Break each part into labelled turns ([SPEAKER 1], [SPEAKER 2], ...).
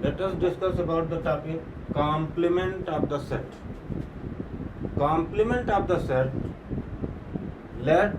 [SPEAKER 1] Let us discuss about the topic complement of the set. Complement of the set. Let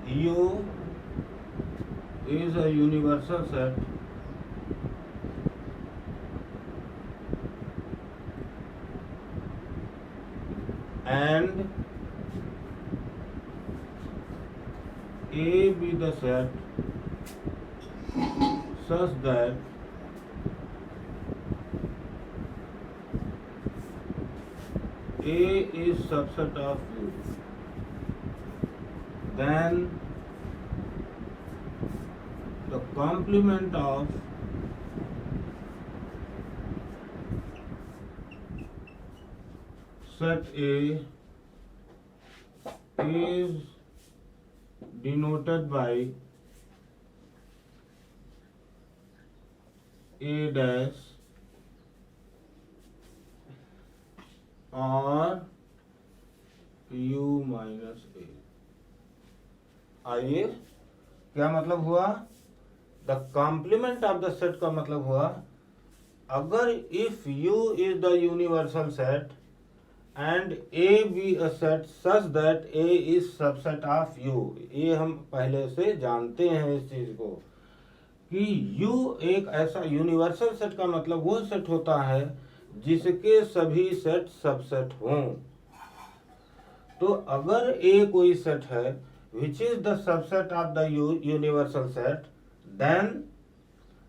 [SPEAKER 1] U is a universal set and A be the set such that A is subset of U, then the complement of set A is denoted by A dash or U minus A। आइए, क्या मतलब हुआ? The complement of the set का मतलब हुआ, अगर if U is the universal set and A be a set such that A is subset of U। ये हम पहले से जानते हैं इस चीज को कि U एक ऐसा यूनिवर्सल सेट का मतलब वो सेट होता है जिसके सभी सेट सबसेट हों। तो अगर A कोई सेट है which is the subset of the universal set, then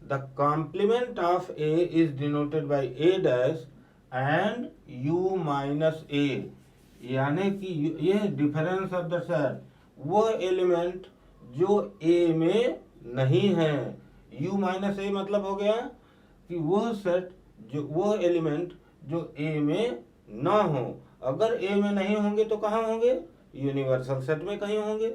[SPEAKER 1] the complement of A is denoted by A dash and U minus A। यानी कि ये डिफरेंस ऑफ द सेट, वो एलिमेंट जो A में नहीं है। U माइनस A मतलब हो गया कि वो सेट जो वो एलिमेंट जो A में ना हो। अगर A में नहीं होंगे तो कहाँ होंगे? यूनिवर्सल सेट में कहीं होंगे।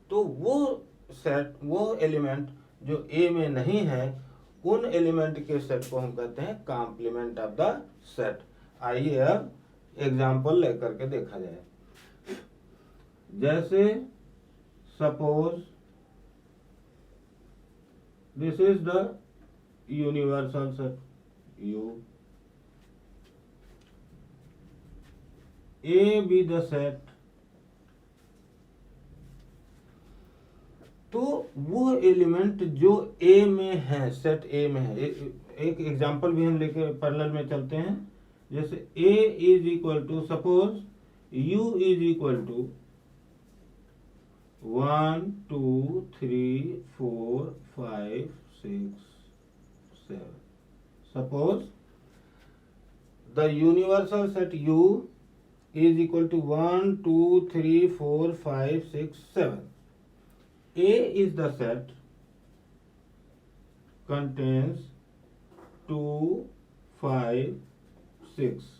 [SPEAKER 1] तो वो सेट, वो एलिमेंट जो A में नहीं है, उन एलिमेंट के सेट को हम कहते हैं कॉम्प्लीमेंट ऑफ द सेट। आइए अब एग्जाम्पल लेकर के देखा जाए। जैसे suppose this is the universal set U, A be the set, तो वो एलिमेंट जो A में है, सेट A में है, एक एग्जांपल भी हम लेके पैरेलल में चलते हैं। जैसे A is equal to, suppose U is equal to 1 2 3 4 5 6 7। Suppose the universal set U is equal to 1 2 3 4 5 6 7। A is the set contains 2 5 6।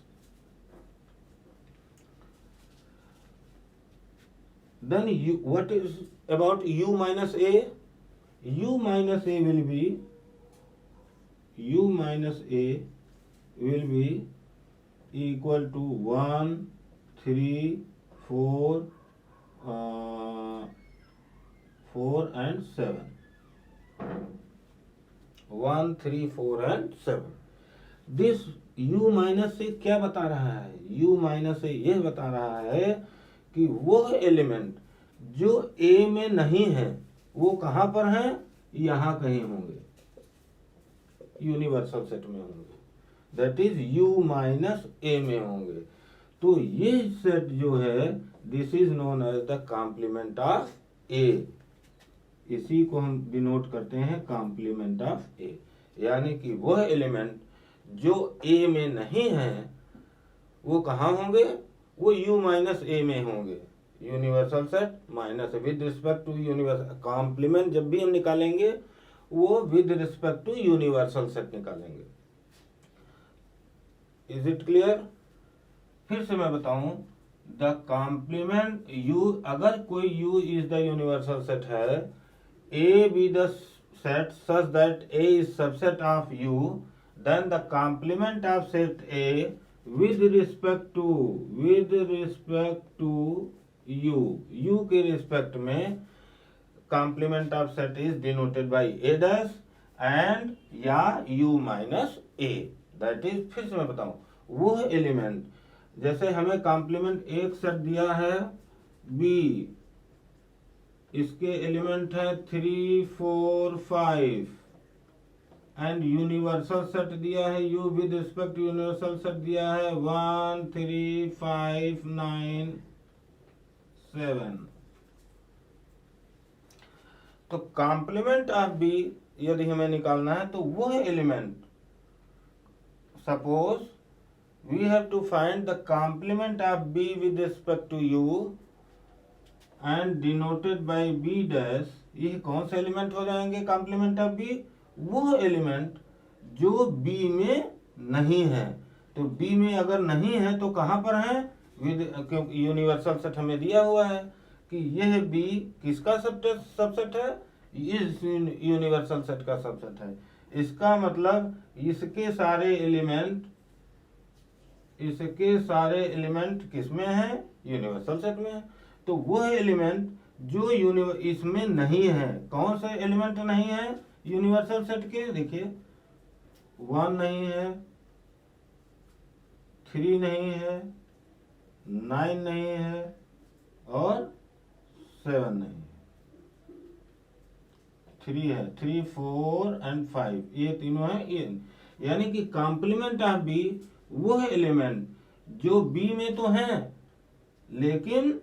[SPEAKER 1] Then what is about U minus A? U minus A will be equal to 1 3 4 4 and 7। 1 3 4 and 7। This U minus से क्या बता रहा है? U minus से यह बता रहा है कि वो एलिमेंट जो A में नहीं है वो कहां पर है? यहां कहीं होंगे, यूनिवर्सल सेट में होंगे, that is U minus A में होंगे। तो ये सेट जो है this is known as the complement of A। इसी को हम डिनोट करते हैं कॉम्प्लीमेंट ऑफ A। यानी कि वह एलिमेंट जो A में नहीं है वो कहाँ होंगे? वो U माइनस A में होंगे। Universal set minus with respect to universal, complement जब भी हम निकालेंगे वो with respect to universal set निकालेंगे। Is it clear? फिर से मैं बताऊं, द कॉम्प्लीमेंट U, अगर कोई U is the universal set है, A be the set such that A is subset of U, then the complement of set A with respect to U के respect में complement of set is denoted by A dash and या U minus A. That is, फिर से मैं बताऊं, वो element, जैसे हमें कॉम्प्लीमेंट एक सेट दिया है बी, इसके एलिमेंट है 3, 4, 5 एंड यूनिवर्सल सेट दिया है you with respect universal set दिया है 1, 3, 5, 9, 7। तो कॉम्प्लीमेंट ऑफ बी यदि हमें निकालना है तो वह element, suppose we have to find the complement of B with respect to U and denoted by B dash. ये कौन से एलिमेंट हो जाएंगे कॉम्प्लीमेंट ऑफ बी? वो एलिमेंट जो बी में नहीं है। तो बी में अगर नहीं है तो कहां पर है? क्योंकि यूनिवर्सल सेट हमें दिया हुआ है कि यह बी किसका सबसेट है? इस यूनिवर्सल सेट का सबसेट है। इसका मतलब इसके सारे एलिमेंट किसमें है? यूनिवर्सल सेट में है। तो वह एलिमेंट जो इसमें नहीं है, कौन से एलिमेंट नहीं है यूनिवर्सल सेट के? देखिए 1 नहीं है, 3 नहीं है, 9 नहीं है और 7 नहीं है। 3 है, 3, 4 एंड 5, ये तीनों है। ये यानी कि कॉम्प्लीमेंट ऑफ बी वह एलिमेंट जो बी में तो है लेकिन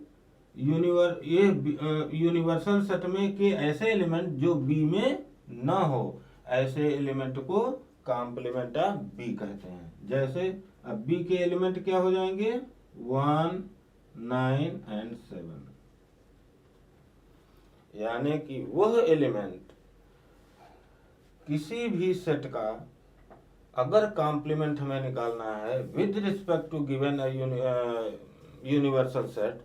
[SPEAKER 1] यूनिवर्सल सेट में के ऐसे एलिमेंट जो बी में ना हो, ऐसे एलिमेंट को कॉम्प्लीमेंट ऑफ बी कहते हैं। जैसे अब बी के एलिमेंट क्या हो जाएंगे? 1, 9 एंड 7। यानी कि वह एलिमेंट किसी भी सेट का अगर कॉम्प्लीमेंट हमें निकालना है with respect to given universal set,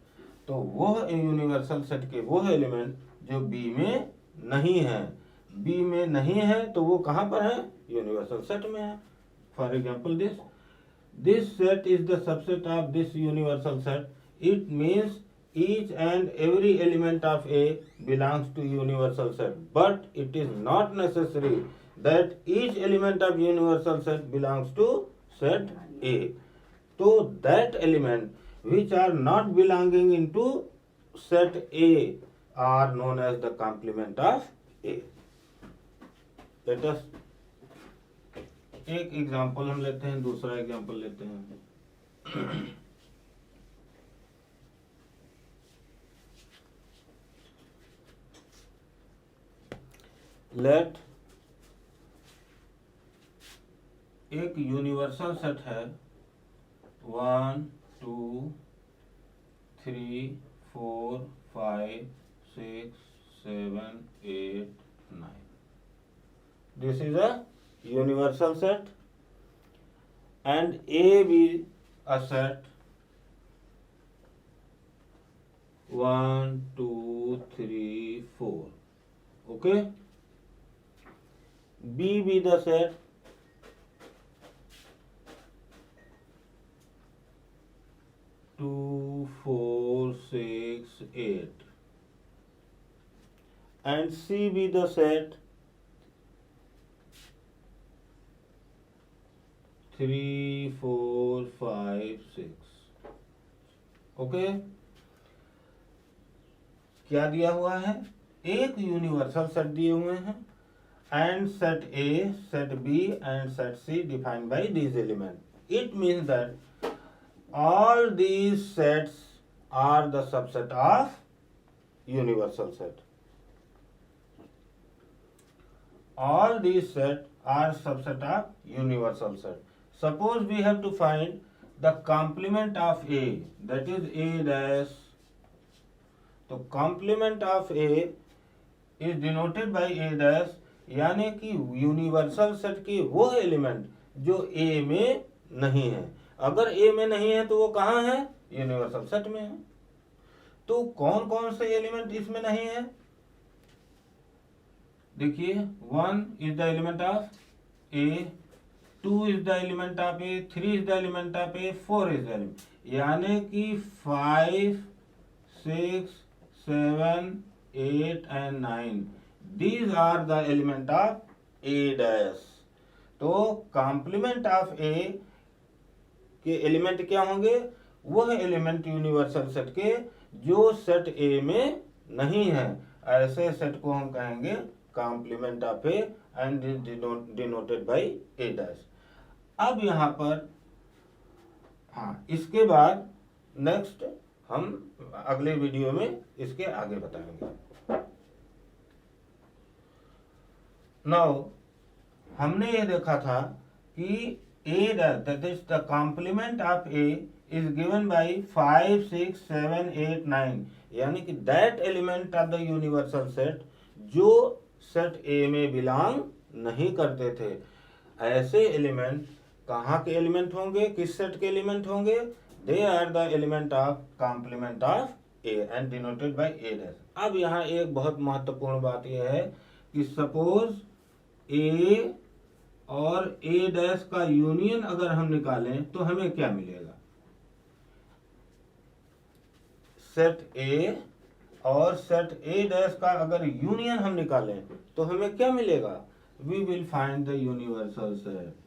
[SPEAKER 1] तो वह यूनिवर्सल सेट के वह एलिमेंट जो बी में नहीं है, बी में नहीं है तो वो कहां पर है? यूनिवर्सल सेट में है। For example this set is the subset of this universal set. It means each and every element of A belongs to universal set, but it is not necessary that each element of universal set belongs to set A. So that element which are not belonging into set A are known as the complement of A. Let us एक example हम लेते हैं, दूसरा example लेते हैं। Late एक universal set है 1, 2, 3, 4, 5, 6, 7, 8, 9. This is a universal set and A be a set 1, 2, 3, 4. Okay. B be the set 2, 4, 6, 8 and C be the set 3, 4, 5, 6. Okay, क्या दिया हुआ है? एक यूनिवर्सल सेट दिए हुए हैं and set A, set B and set C defined by these elements. It means that all these sets are the subset of universal set. All these sets are subset of universal set. Suppose we have to find the complement of A, that is A dash. So complement of A is denoted by A dash, यानी कि universal set के वो element जो ए में नहीं है। अगर ए में नहीं है तो वो कहाँ है? यूनिवर्सल सेट में है। तो कौन कौन से एलिमेंट इसमें नहीं है? देखिए 1 is the element of A, 2 is the element of A, 3 is the element of A, 4 is the element, यानी कि 5, 6, 7, 8 and 9. These are the element of A dash. तो कॉम्प्लीमेंट ऑफ ए के एलिमेंट क्या होंगे? वह एलिमेंट यूनिवर्सल सेट के जो set ए में नहीं है, ऐसे सेट को हम कहेंगे complement of A and denoted by A dash. अब यहाँ पर इसके बाद नेक्स्ट हम अगले वीडियो में इसके आगे बताएंगे। नाउ हमने ये देखा था कि A that is the complement of A is given by 5, 6, 7, 8, 9, यानी कि that element of the universal set जो सेट A में बिलोंग नहीं करते थे, ऐसे एलिमेंट कहाँ के एलिमेंट होंगे, किस सेट के एलिमेंट होंगे? They are the element of complement of A and denoted by A dash. अब यहाँ एक बहुत महत्वपूर्ण बात यह है कि सपोज A और A डैश का यूनियन अगर हम निकालें तो हमें क्या मिलेगा? सेट A और सेट A डैश का अगर यूनियन हम निकालें तो हमें क्या मिलेगा? We will find the universal set.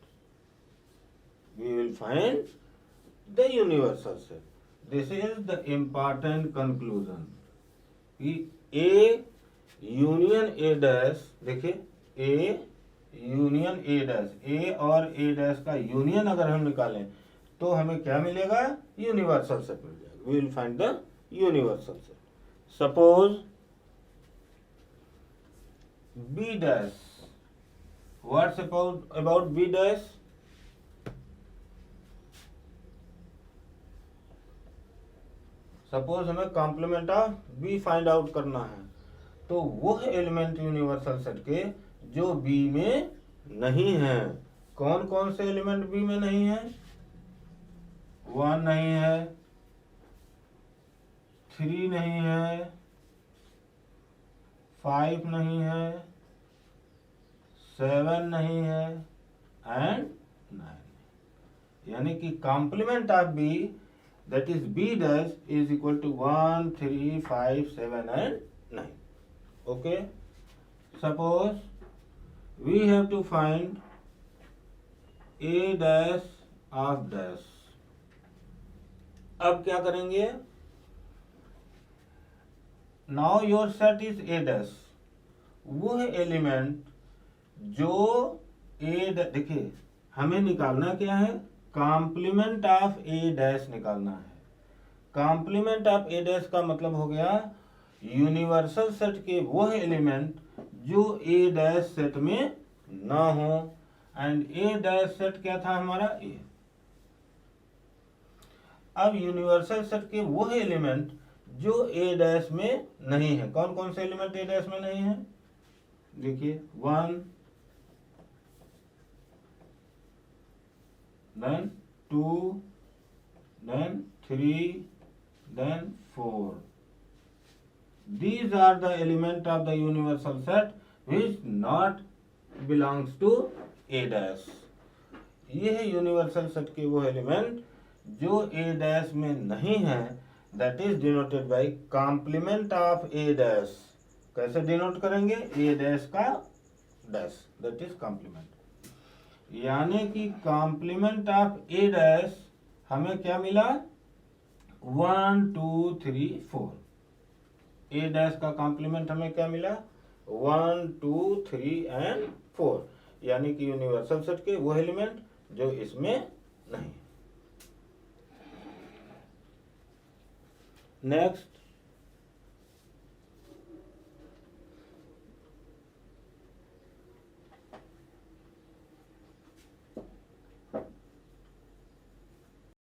[SPEAKER 1] We will find the universal set. This is the important conclusion कि A यूनियन A डैश, देखिए A union A dash, A और A डैश का यूनियन अगर हम निकालें तो हमें क्या मिलेगा? यूनिवर्सल सेट मिल जाएगा। We will find the universal set. Suppose B dash. What's about B dash? Suppose हमें complement of B find out करना है, तो वह एलिमेंट यूनिवर्सल सेट के जो बी में नहीं है। कौन कौन से एलिमेंट बी में नहीं है? 1 नहीं है, 3 नहीं है, 5 नहीं है, 7 नहीं है एंड 9। यानी कि complement of B that is B dash is equal to 1, 3, 5, 7 and 9. Okay, suppose we have to find A dash of dash. अब क्या करेंगे? Now your set is A dash. वह एलिमेंट जो A, देखिए हमें निकालना क्या है? कॉम्प्लीमेंट ऑफ ए डैश निकालना है। कॉम्प्लीमेंट ऑफ ए डैश का मतलब हो गया यूनिवर्सल सेट के वह एलिमेंट जो ए डैश सेट में ना हो, एंड ए डैश सेट क्या था हमारा? ए। अब यूनिवर्सल सेट के वह एलिमेंट जो ए डैश में नहीं है, कौन कौन से एलिमेंट ए डैश में नहीं है? देखिए 1, then 2, then 3, then 4. These are the element of the universal set which not belongs to A dash. ये है यूनिवर्सल सेट के वो एलिमेंट जो A डैश में नहीं है, that is denoted by complement of A dash. कैसे डिनोट करेंगे? A डैश का डैश, that is complement. यानी कि कॉम्प्लीमेंट ऑफ ए डैश हमें क्या मिला? 1, 2, 3, 4। ए डैश का कॉम्प्लीमेंट हमें क्या मिला? 1, 2, 3 एंड 4। यानी कि यूनिवर्सल सेट के वो एलिमेंट जो इसमें नहीं। नेक्स्ट